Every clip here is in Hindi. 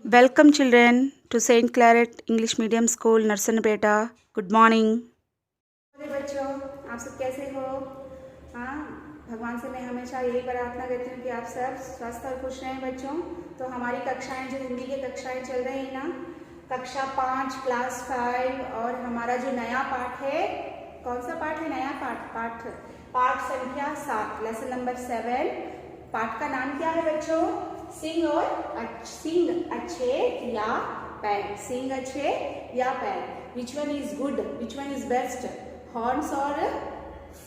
Welcome children to Saint Claret English Medium School, नरसनपेटा. Good morning. अरे बच्चों, आप सब कैसे हो? हाँ, भगवान से मैं हमेशा यही प्रार्थना करती हूँ कि आप सब स्वस्थ और खुश रहें बच्चों। तो हमारी कक्षाएं जो हिंदी की कक्षाएं चल रही हैं ना, कक्षा 5 क्लास 5 और हमारा जो नया पाठ है, कौन सा पाठ है? नया पाठ संख्या 7, लेसन नंबर 7। पाठ का नाम क्या है बच्चों? सिंग अच्छे या पैर। सिंग अच्छे या पैर। विच one is good, which one is best, horns और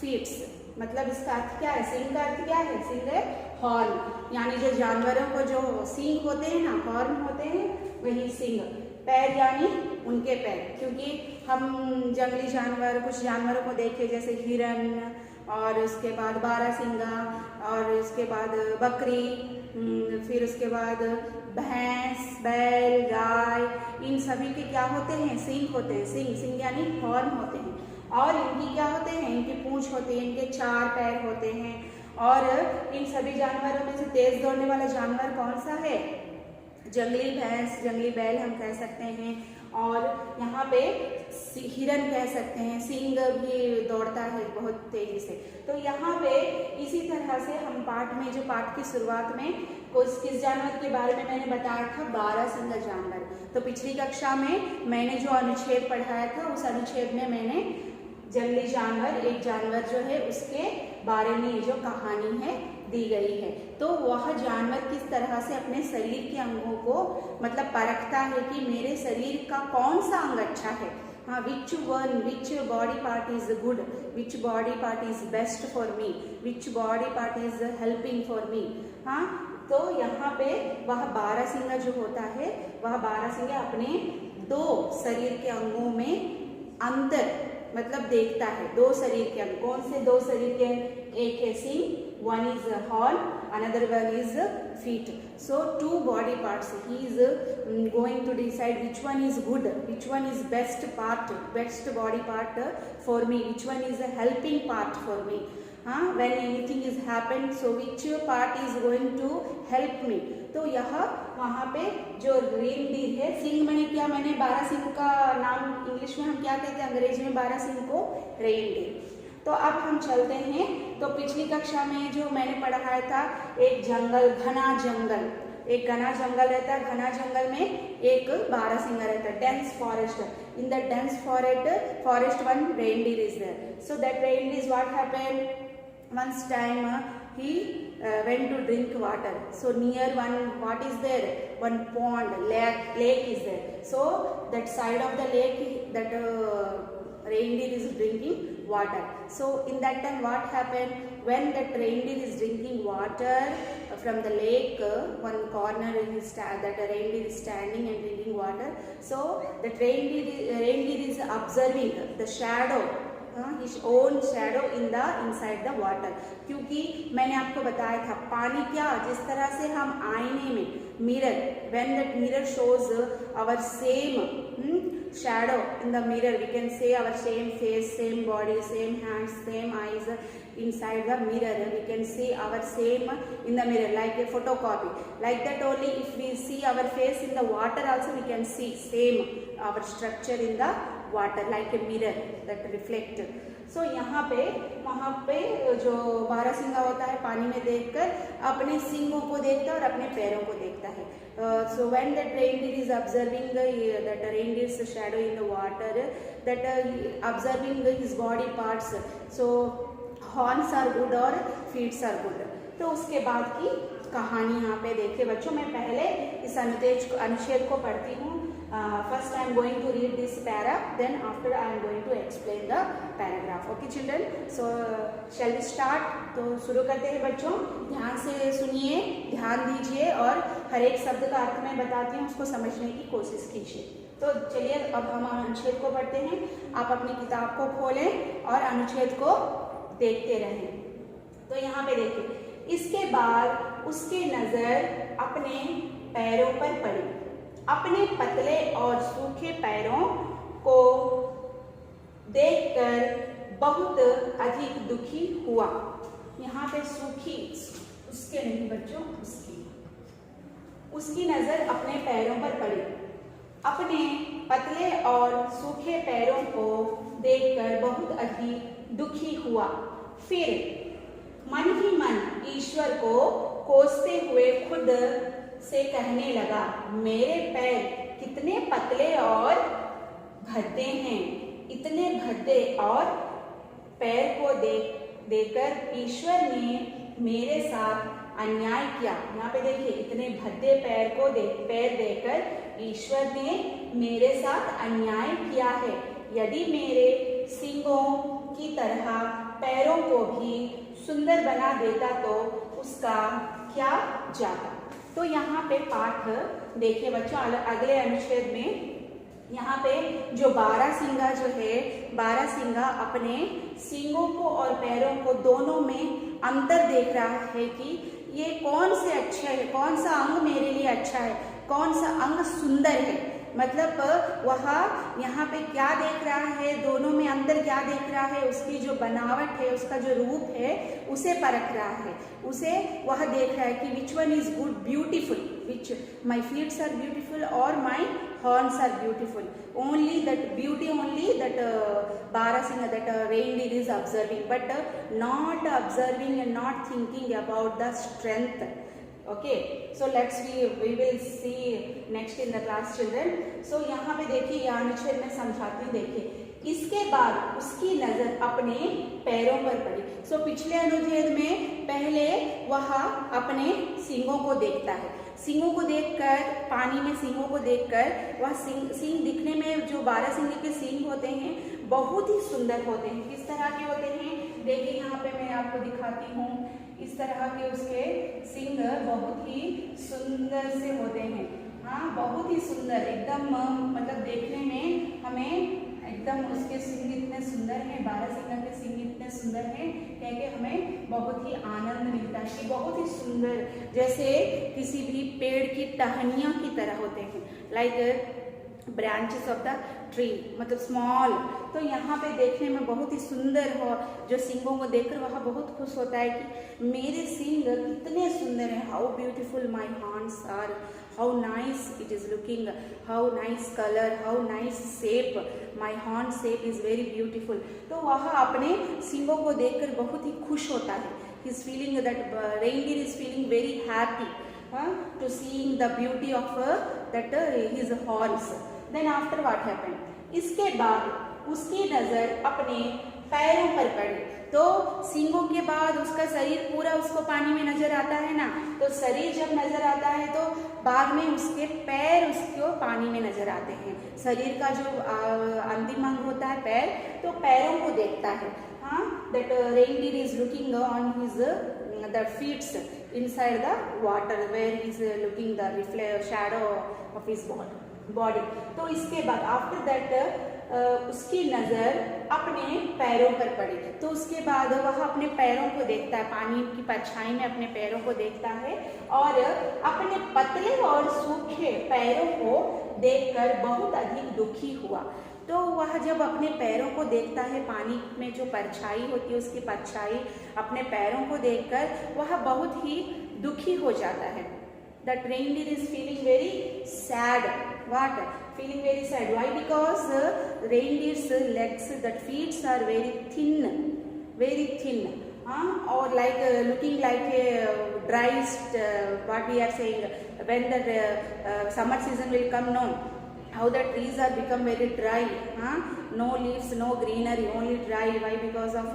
फीट्स। मतलब इसका अर्थ क्या है? सिंग का अर्थ क्या है? सिंग है हॉर्न, यानी जो जानवरों को जो सींग होते हैं ना, हॉर्न होते हैं, वही सिंग। पैर यानी उनके पैर, क्योंकि हम जंगली जानवर, कुछ जानवरों को देखे जैसे हिरन और उसके बाद बारहसिंगा और उसके बाद बकरी, फिर उसके बाद भैंस, बैल, गाय, इन सभी के क्या होते हैं? सींग होते हैं। सींग यानी हॉर्न होते हैं। और इनकी क्या होते हैं? इनकी पूंछ होती है, इनके 4 पैर होते हैं। और इन सभी जानवरों में से तेज दौड़ने वाला जानवर कौन सा है? जंगली भैंस, जंगली बैल हम कह सकते हैं। और यहाँ पे हिरन कह सकते हैं। सींग भी दौड़ता है बहुत तेजी से। तो यहाँ पे इसी तरह से हम पाठ में, जो पाठ की शुरुआत में किस जानवर के बारे में मैंने बताया था? बारहसिंगा जानवर। तो पिछली कक्षा में मैंने जो अनुच्छेद पढ़ाया था, उस अनुच्छेद में मैंने जंगली जानवर, एक जानवर जो है उसके बारे में ये जो कहानी है दी गई है। तो वह जानवर किस तरह से अपने शरीर के अंगों को मतलब परखता है कि मेरे शरीर का कौन सा अंग अच्छा है। हाँ, which body part is good, which body part is best for me, which body part is helping for me. हाँ, तो यहाँ पे वह बारहसिंगा जो होता है, वह बारहसिंगा अपने 2 शरीर के अंगों में अंतर मतलब देखता है। 2 शरीर के अंग, कौन से 2 शरीर के? एक है सिंग, one is horn, another one is feet. So 2 body parts. He is going to decide which one is good, which one is best body part for me, which one is a helping part for me. When anything is happened, so which part is going to help me. तो यह वहाँ पे जो रेनडीर है, सिंग मैंने बारहसिंग का नाम इंग्लिश में हम क्या कहते हैं? अंग्रेजी में बारहसिंग को रेनडीर। तो अब हम चलते हैं। तो पिछली कक्षा में जो मैंने पढ़ाया था, एक जंगल, घना जंगल, एक घना जंगल रहता है। घना जंगल में एक बारहसिंगा रहता है, dense forest. In the dense forest one reindeer is there. So that reindeer what happened? once time he went to drink water. So near one, what is there? One pond, lake is there. So that side of the lake, that reindeer is drinking water. So in that time what happened? When that reindeer is drinking water from the lake, one corner that reindeer is standing and drinking water. So that reindeer is observing the shadow, his own shadow in the inside the water. क्योंकि मैंने आपको बताया था, पानी क्या, जिस तरह से हम आईने में mirror, when that mirror shows our same shadow in the mirror, we can say our same face, same body, same hands, same eyes inside the mirror. We can see our same in the mirror like a photocopy. Like that only, if we see our face in the water also, we can see same our structure in the water like a mirror that reflect. So यहाँ पे वहाँ पे जो बारहसिंगा होता है, पानी में देखकर अपने सींगों को देखता है और अपने पैरों को देखता है. So when that reindeer is observing that reindeer's shadow in the water, that observing his body parts, so horns are good और feet are good. तो उसके बाद की कहानी यहाँ पे देखिए बच्चों, मैं पहले इस अनुच्छेद को पढ़ती हूँ. First I am going to read this para, then after I am going to explain the paragraph. Okay children, so shall we start? तो शुरू करते हैं बच्चों. ध्यान से सुनिए, ध्यान दीजिए और हर एक शब्द का अर्थ मैं बताती हूँ, उसको समझने की कोशिश कीजिए. तो चलिए अब हम अनुच्छेद को पढ़ते हैं. आप अपनी किताब को खोलें और अनुच्छेद को देखते रहें. तो यहाँ पे देखिए, इसके बाद उसकी नजर अपने पैरों पर पड़ी. अपने पतले और सूखे पैरों को देखकर बहुत अधिक दुखी हुआ. यहाँ पे सूखी, उसके नहीं बच्चों, उसकी नजर अपने पैरों पर अपने पतले और सूखे पैरों को देखकर बहुत अधिक दुखी हुआ। फिर मन ही मन ईश्वर को कोसते हुए खुद से कहने लगा, मेरे पैर कितने पतले और भद्दे हैं। इतने भद्दे और पैर को देखकर ईश्वर ने मेरे साथ अन्याय किया। यहाँ पे देखिए, इतने भद्दे पैर देखकर ईश्वर ने मेरे साथ अन्याय किया है। यदि मेरे सींगों की तरह पैरों को भी सुंदर बना देता तो उसका क्या जाता। तो यहाँ पे पाठ देखिए बच्चों, अगले अनुच्छेद में यहाँ पे जो बारहसिंगा जो है, बारहसिंगा अपने सींगों को और पैरों को दोनों में अंतर देख रहा है कि ये कौन से अच्छा है, कौन सा अंग मेरे लिए अच्छा है, कौन सा अंग सुंदर है। मतलब वह यहाँ पे क्या देख रहा है, दोनों में अंतर क्या देख रहा है, उसकी जो बनावट है, उसका जो रूप है, उसे परख रहा है। उसे वह देख रहा है कि which one is good, beautiful, which my feets are beautiful और my horns are beautiful. Only that beauty, only that Barasinga, that reindeer is observing, but not observing and not thinking about the strength. Okay, so we will see next in the class, children. So यहाँ पे देखिए, यहाँ अनुच्छेद में समझाती हूँ। देखिए, इसके बाद उसकी नजर अपने पैरों पर पड़ी। सो पिछले अनुच्छेद में पहले वह अपने सींगों को देखता है। सींगों को देखकर, पानी में सींगों को देखकर, वह सींग दिखने में जो बारहसिंगे के सींग होते हैं बहुत ही सुंदर होते हैं। किस तरह के होते हैं, देखिए यहाँ पे मैं आपको दिखाती हूँ। इस तरह के उसके सींग बहुत ही सुंदर से होते हैं। हाँ, बहुत ही सुंदर, एकदम मतलब देखने में हमें एकदम उसके सींग इतने सुंदर हैं, बारहसिंगा के सींग इतने सुंदर हैं, कह के हमें बहुत ही आनंद मिलता है कि बहुत ही सुंदर, जैसे किसी भी पेड़ की टहनियाँ की तरह होते हैं, like branches of the tree, मतलब स्मॉल। तो यहाँ पे देखने में बहुत ही सुंदर हो, जो सींगों को देखकर वह बहुत खुश होता है कि मेरे सींग कितने सुंदर हैं। How beautiful my horns are, how nice it is looking, how nice colour, how nice shape, my horn shape is very beautiful. तो वह अपने सींगों को देखकर बहुत ही खुश होता है। He is feeling that reindeer is feeling very happy to seeing the beauty of that his horns. Then after what happened? इसके बाद उसकी नजर अपने पैरों पर पड़ी। तो सींगों के बाद उसका शरीर पूरा उसको पानी में नजर आता है ना, तो शरीर जब नजर आता है तो बाद में उसके पैर उसको पानी में नजर आते हैं। शरीर का जो अंतिम अंग होता है पैर, तो पैरों को देखता है। हाँ, that reindeer is looking on his the feet inside the water where he is looking the shadow of his body. तो इसके बाद after that उसकी नजर अपने पैरों पर पड़ी। तो उसके बाद वह अपने पैरों को देखता है, पानी की परछाई में अपने पैरों को देखता है और अपने पतले और सूखे पैरों को देखकर बहुत अधिक दुखी हुआ। तो वह जब अपने पैरों को देखता है, पानी में जो परछाई होती है उसकी परछाई अपने पैरों को देखकर वह बहुत ही दुखी हो जाता है। That reindeer is feeling very sad. What? Feeling very sad. Why? Because reindeer's legs, that feet are very thin, very thin. Or like looking like a dry. What we are saying, when the summer season will come, no. How the trees are become very dry, no leaves, no greenery, only dry. Why? Because of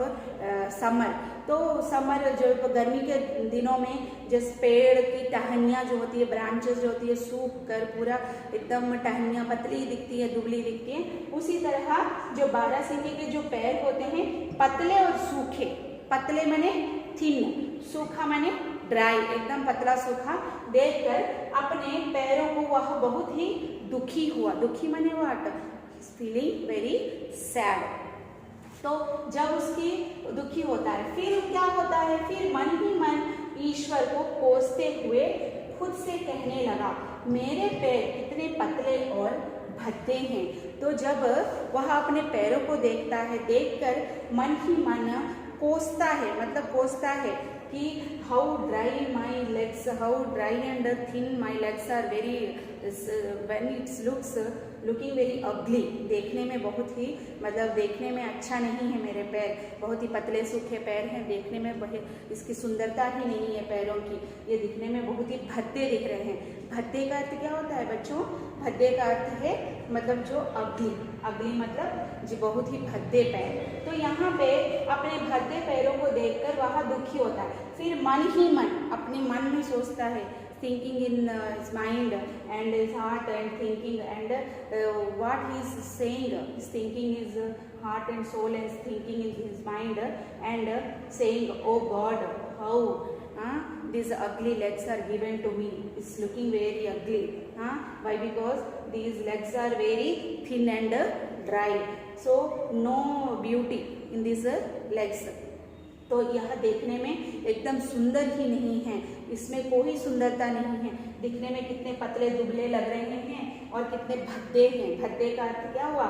summer. तो समर जो गर्मी के दिनों में जिस पेड़ की टहनियाँ जो होती है, ब्रांचेस जो होती है, सूख कर पूरा एकदम टहनियाँ पतली दिखती है, दुबली दिखती है, उसी तरह जो बारहसिंगे के जो पैर होते हैं पतले और सूखे, पतले माने थिन, सूखा माने ड्राई, एकदम पतला सूखा देखकर अपने पैरों को वह बहुत ही दुखी हुआ। दुखी माने व्हाट? Feeling very sad. तो जब उसकी दुखी होता है, फिर क्या होता है? फिर मन ही मन ईश्वर को कोसते हुए खुद से कहने लगा, मेरे पैर कितने पतले और भद्दे हैं। तो जब वह अपने पैरों को देखता है, देखकर मन ही मन कोसता है, मतलब कोसता है कि how dry my legs, how dry and thin my legs are, very when it's looking very ugly, देखने में बहुत ही मतलब देखने में अच्छा नहीं है मेरे पैर, बहुत ही पतले सूखे पैर हैं, देखने में इसकी सुंदरता ही नहीं है पैरों की, ये दिखने में बहुत ही भद्दे दिख रहे हैं। भद्दे का अर्थ क्या होता है बच्चों? भद्दे का अर्थ है मतलब जो अगली, अगली मतलब जो बहुत ही भद्दे पैर। तो यहाँ पे अपने भद्दे पैरों को देखकर वह दुखी होता है, फिर मन ही मन अपने मन में सोचता है, thinking in his mind and his heart and thinking and what he is saying, his thinking is heart and soul and thinking in his mind and saying, oh God, how these ugly legs are given to me, it's looking very ugly. Why? Because these legs are very thin and dry, so no beauty in these legs. तो यह देखने में एकदम सुंदर ही नहीं है, इसमें कोई सुंदरता नहीं है, दिखने में कितने पतले दुबले लग रहे हैं और कितने भद्दे हैं। भद्दे का अर्थ क्या हुआ?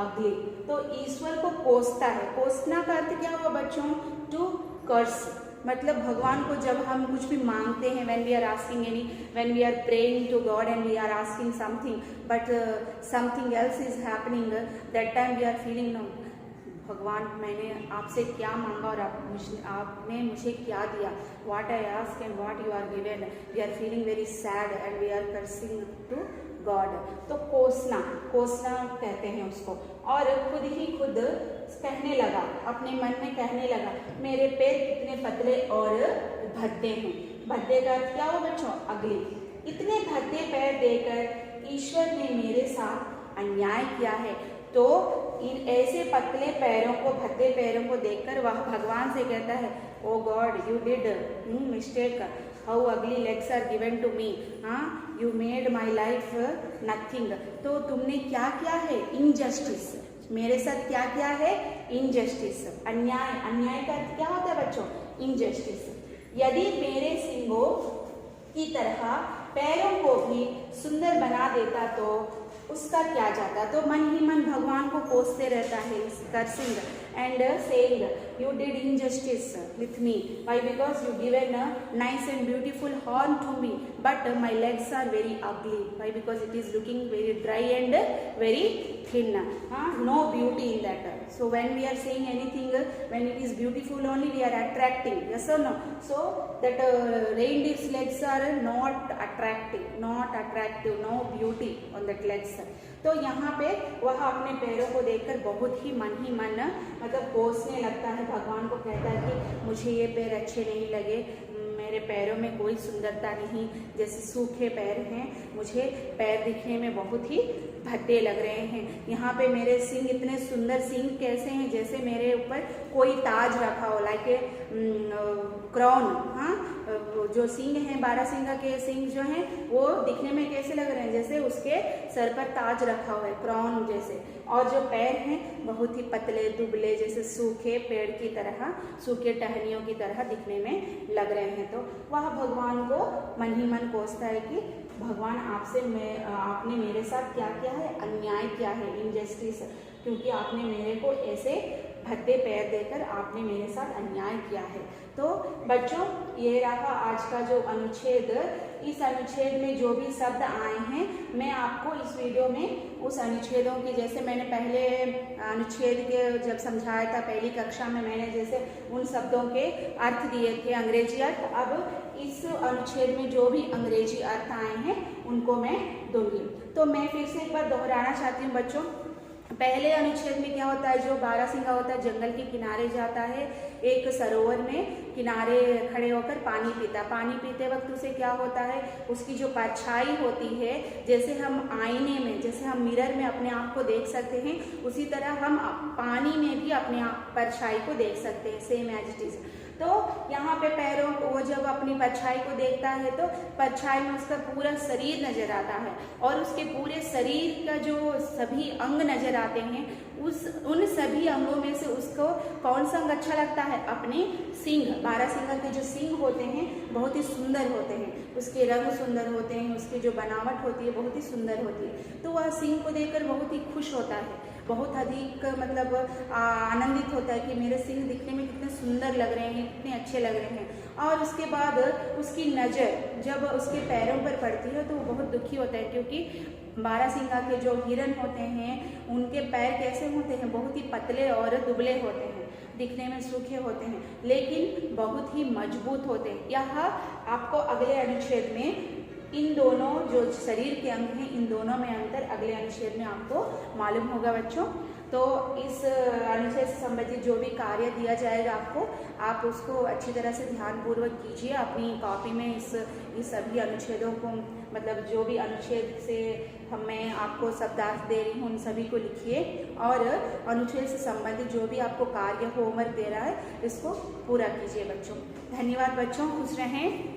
अगली। तो ईश्वर को कोसता है, कोसना का अर्थ क्या हुआ बच्चों? टू कर्स, मतलब भगवान को जब हम कुछ भी मांगते हैं, when we are asking any, when we are praying to God and we are asking something but something else is happening, that time we are feeling no भगवान मैंने आपसे क्या मांगा और आपने मुझे क्या दिया, what I ask and what you are given, we are feeling very sad and we are cursing to God. तो कोसना, कोसना कहते हैं उसको। और खुद ही खुद कहने लगा, अपने मन में कहने लगा, मेरे पैर कितने पतले और भद्दे हैं। भद्दे का अर्थ क्या हो बच्चों? अगली। इतने भद्दे पैर देकर ईश्वर ने मेरे साथ अन्याय किया है। तो इन ऐसे पतले पैरों को, भद्दे पैरों को देखकर वह भगवान से कहता है, oh God you did mistake, how ugly legs are given to me, you made my life nothing. तो तुमने क्या किया है? इनजस्टिस, मेरे साथ क्या किया है? इनजस्टिस, अन्याय। अन्याय का अर्थ क्या होता है बच्चों? इनजस्टिस। यदि मेरे सिंगों की तरह पैरों को भी सुंदर बना देता तो उसका क्या जाता। तो मन ही मन भगवान को कोसते रहता है, cursing and saying you did injustice with me, why? Because you given a nice and beautiful horn to me but my legs are very ugly, why? Because it is looking very dry and very thin, no beauty in that. So when we are saying anything, when it is beautiful only we are attracting, yes or no? So that reindeer's legs are not attractive, no beauty on that legs. तो यहाँ पे वह अपने पैरों को देखकर बहुत ही मन मतलब कोसने लगता है, भगवान को कहता है कि मुझे ये पैर अच्छे नहीं लगे, मेरे पैरों में कोई सुंदरता नहीं, जैसे सूखे पैर हैं, मुझे पैर दिखने में बहुत ही भद्दे लग रहे हैं। यहाँ पे मेरे सींग इतने सुंदर, सींग कैसे हैं? जैसे मेरे ऊपर कोई ताज रखा हो, लाइक ए क्राउन। जो सींग हैं, 12 सिंगा के सींग जो हैं वो दिखने में कैसे लग रहे हैं? जैसे उसके सर पर ताज रखा हुआ है, क्राउन जैसे। और जो पैर हैं बहुत ही पतले दुबले, जैसे सूखे पेड़ की तरह, सूखे टहनियों की तरह दिखने में लग रहे हैं। तो वह भगवान को मन ही मन कोसता है कि भगवान आपने मेरे साथ क्या किया है? अन्याय किया है, इनजस्टिस, क्योंकि आपने मेरे को ऐसे भद्दे पैर देकर आपने मेरे साथ अन्याय किया है। तो बच्चों ये रहा आज का जो अनुच्छेद। इस अनुच्छेद में जो भी शब्द आए हैं मैं आपको इस वीडियो में उस अनुच्छेदों की, जैसे मैंने पहले अनुच्छेद के जब समझाया था पहली कक्षा में, मैंने जैसे उन शब्दों के अर्थ दिए थे, अंग्रेजी अर्थ। अब इस अनुच्छेद में जो भी अंग्रेजी अर्थ आए हैं उनको मैं दूंगी। तो मैं फिर से एक बार दोहराना चाहती हूँ बच्चों। पहले अनुच्छेद में क्या होता है? जो 12 सिंगा होता है जंगल के किनारे जाता है, एक सरोवर में किनारे खड़े होकर पानी पीता। पानी पीते वक्त उसे क्या होता है? उसकी जो परछाई होती है, जैसे हम आईने में, जैसे हम मिरर में अपने आप को देख सकते हैं, उसी तरह हम पानी में भी अपने परछाई को देख सकते हैं, सेम एज इट इज। तो यहाँ पे पैरों को, वो जब अपनी परछाई को देखता है तो परछाई में उसका पूरा शरीर नजर आता है और उसके पूरे शरीर का जो सभी अंग नजर आते हैं, उन सभी अंगों में से उसको कौन सा अंग अच्छा लगता है? अपने सींग, 12 सिंगा के जो सींग होते हैं बहुत ही सुंदर होते हैं, उसके रंग सुंदर होते हैं, उसकी जो बनावट होती है बहुत ही सुंदर होती है। तो वह सींग को देखकर बहुत ही खुश होता है, बहुत अधिक मतलब आनंदित होता है कि मेरे सींग दिखने में कितने सुंदर लग रहे हैं, कितने अच्छे लग रहे हैं। और उसके बाद उसकी नज़र जब उसके पैरों पर पड़ती है तो वो बहुत दुखी होता है, क्योंकि बारहसिंगा के जो हिरन होते हैं उनके पैर कैसे होते हैं, बहुत ही पतले और दुबले होते हैं, दिखने में सूखे होते हैं, लेकिन बहुत ही मजबूत होते हैं। यह आपको अगले अनुच्छेद में इन दोनों जो शरीर के अंग हैं, इन दोनों में अंतर अगले अनुच्छेद में आपको मालूम होगा बच्चों। तो इस अनुच्छेद से संबंधित जो भी कार्य दिया जाएगा आपको, आप उसको अच्छी तरह से ध्यानपूर्वक कीजिए। अपनी कॉपी में इस सभी अनुच्छेदों को, मतलब जो भी अनुच्छेद से मैं आपको शब्दार्थ दे रही हूँ उन सभी को लिखिए, और अनुच्छेद से संबंधित जो भी आपको कार्य होमवर्क दे रहा है इसको पूरा कीजिए बच्चों। धन्यवाद बच्चों, खुश रहें।